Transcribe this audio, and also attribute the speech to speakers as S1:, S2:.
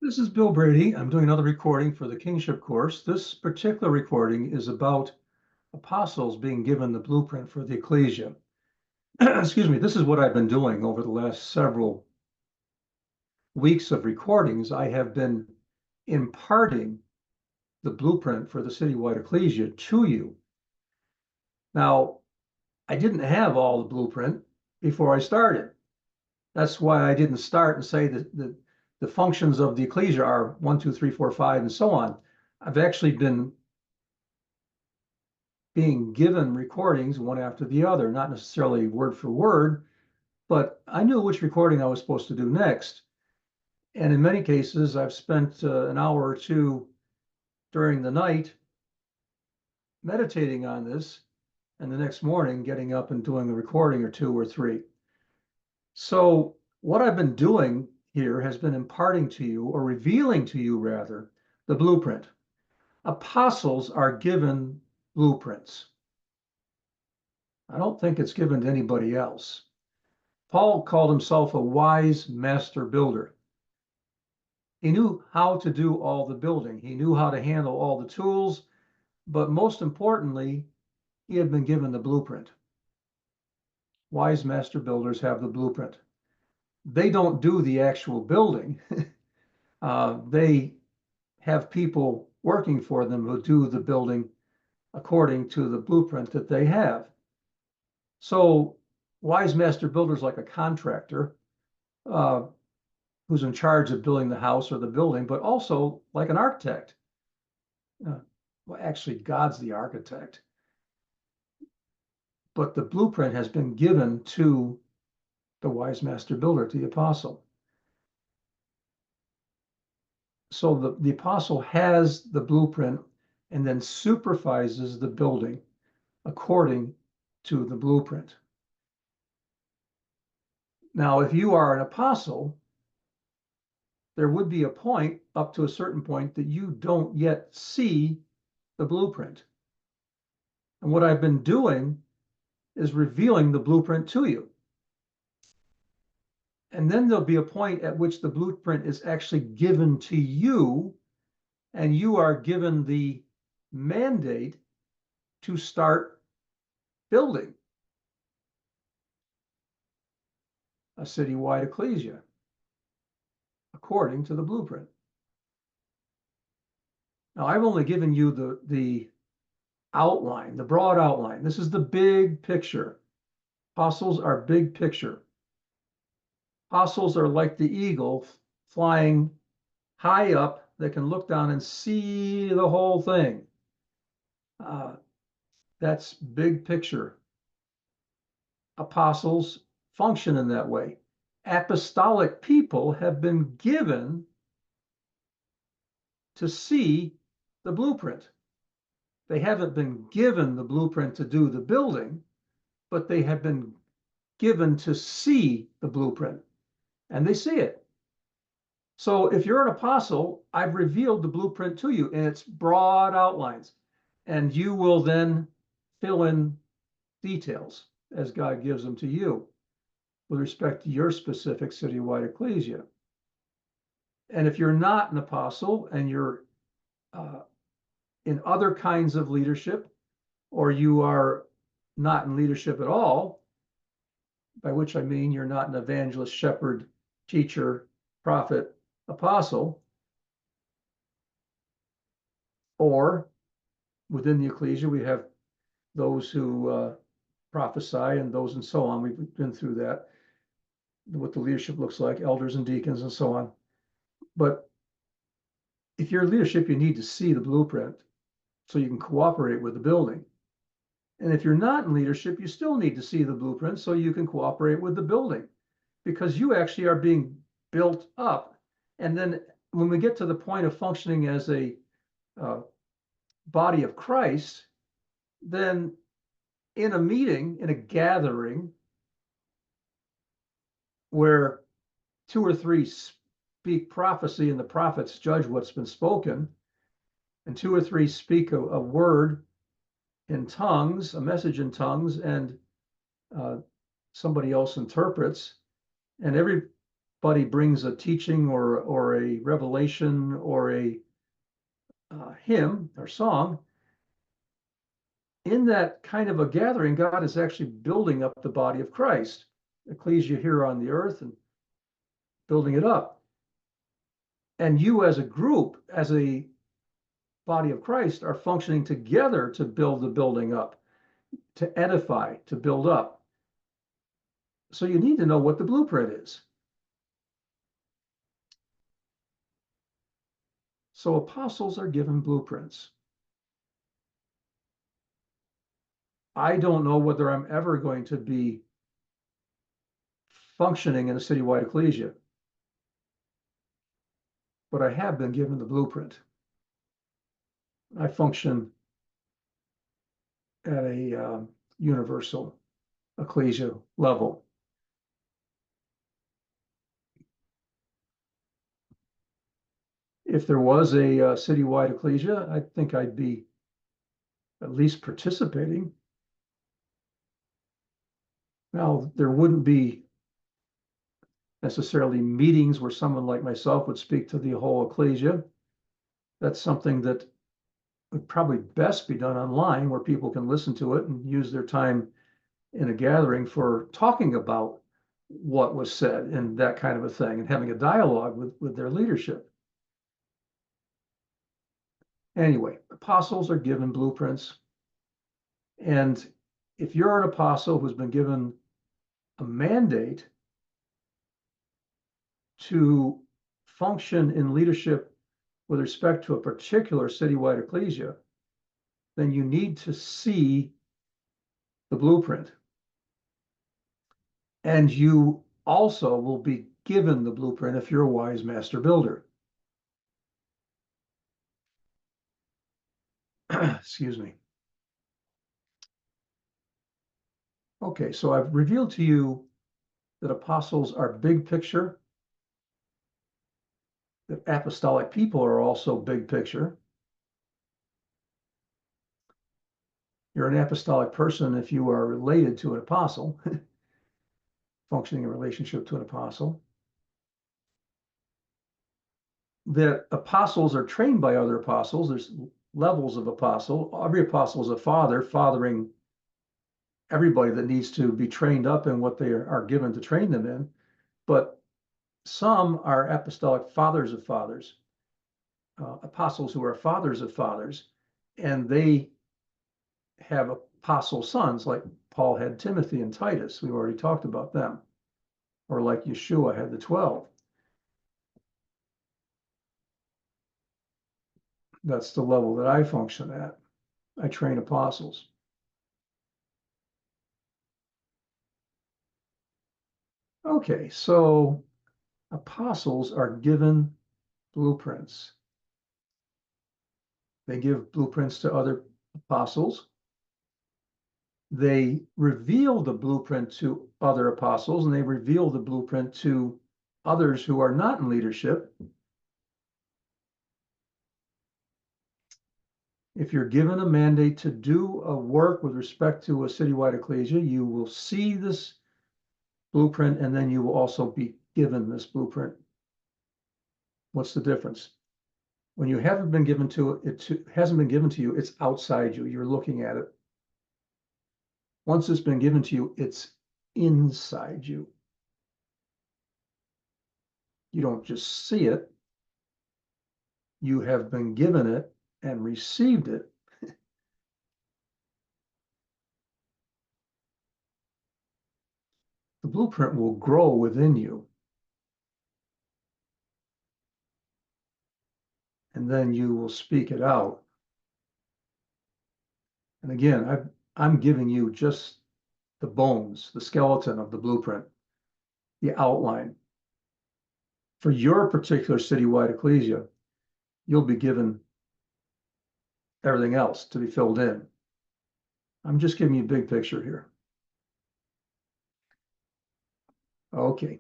S1: This is Bill Brady. I'm doing another recording for the Kingship course. This particular recording is about apostles being given the blueprint for the Ecclesia. Excuse me, this is what I've been doing over the last several weeks of recordings. I have been imparting the blueprint for the citywide Ecclesia to you. Now, I didn't have all the blueprint before I started. That's why I didn't start and say that the functions of the Ecclesia are 1, 2, 3, 4, 5, and so on. I've actually been being given recordings one after the other, not necessarily word for word, but I knew which recording I was supposed to do next. And in many cases, I've spent an hour or two during the night meditating on this, and the next morning getting up and doing a recording or two or three. So, what I've been doing here has been imparting to you, or revealing to you rather, the blueprint. Apostles are given blueprints. I don't think it's given to anybody else. Paul called himself a wise master builder. He knew how to do all the building. He knew how to handle all the tools, but most importantly, he had been given the blueprint. Wise master builders have the blueprint. They don't do the actual building. They have people working for them who do the building according to the blueprint that they have. So wise master builders, like a contractor, who's in charge of building the house or the building, but also like an architect. Well, actually, God's the architect, but the blueprint has been given to the wise master builder, to the apostle. So the apostle has the blueprint and then supervises the building according to the blueprint. Now, if you are an apostle, there would be a point up to a certain point that you don't yet see the blueprint. And what I've been doing is revealing the blueprint to you. And then there'll be a point at which the blueprint is actually given to you, and you are given the mandate to start building a citywide ecclesia according to the blueprint. Now, I've only given you the outline, the broad outline. This is the big picture. Apostles are big picture. Apostles are like the eagle flying high up that can look down and see the whole thing. That's big picture. Apostles function in that way. Apostolic people have been given to see the blueprint. They haven't been given the blueprint to do the building, but they have been given to see the blueprint, and they see it. So if you're an apostle, I've revealed the blueprint to you in its broad outlines, and you will then fill in details as God gives them to you with respect to your specific citywide ecclesia. And if you're not an apostle and you're in other kinds of leadership, or you are not in leadership at all, by which I mean you're not an evangelist, shepherd, teacher, prophet, apostle, or within the ecclesia, we have those who prophesy and those and so on. We've been through that, what the leadership looks like, elders and deacons and so on. But if you're leadership, you need to see the blueprint so you can cooperate with the building. And if you're not in leadership, you still need to see the blueprint so you can cooperate with the building, because you actually are being built up. And then when we get to the point of functioning as a body of Christ, then in a meeting, in a gathering where 2 or 3 speak prophecy and the prophets judge what's been spoken, and 2 or 3 speak a word in tongues, a message in tongues, and somebody else interprets, and somebody brings a teaching or a revelation or a hymn or song, in that kind of a gathering, God is actually building up the body of Christ, ecclesia here on the earth, and building it up. And you as a group, as a body of Christ, are functioning together to build the building up, to edify, to build up. So you need to know what the blueprint is. So apostles are given blueprints. I don't know whether I'm ever going to be functioning in a citywide ecclesia, but I have been given the blueprint. I function at a universal ecclesia level. If there was a citywide ecclesia, I think I'd be at least participating. Now, there wouldn't be necessarily meetings where someone like myself would speak to the whole ecclesia. That's something that would probably best be done online, where people can listen to it and use their time in a gathering for talking about what was said and that kind of a thing, and having a dialogue with their leadership. Anyway, apostles are given blueprints. And if you're an apostle who's been given a mandate to function in leadership with respect to a particular citywide ecclesia, then you need to see the blueprint. And you also will be given the blueprint if you're a wise master builder. Excuse me. Okay, so I've revealed to you that apostles are big picture, that apostolic people are also big picture. You're an apostolic person if you are related to an apostle, functioning in relationship to an apostle. That apostles are trained by other apostles. There's levels of apostle. Every apostle is a father, fathering everybody that needs to be trained up in what they are given to train them in. But some are apostolic fathers of fathers, apostles who are fathers of fathers, and they have apostle sons, like Paul had Timothy and Titus. We've already talked about them. Or like Yeshua had the 12. That's the level that I function at. I train apostles. Okay, so apostles are given blueprints. They give blueprints to other apostles. They reveal the blueprint to other apostles, and they reveal the blueprint to others who are not in leadership. If you're given a mandate to do a work with respect to a citywide ecclesia, you will see this blueprint, and then you will also be given this blueprint. What's the difference? When you haven't been given to it, it hasn't been given to you, it's outside you. You're looking at it. Once it's been given to you, it's inside you. You don't just see it. You have been given it and received it. The blueprint will grow within you. And then you will speak it out. And again, I'm giving you just the bones, the skeleton of the blueprint, the outline. For your particular citywide ecclesia, you'll be given everything else to be filled in. I'm just giving you a big picture here. Okay.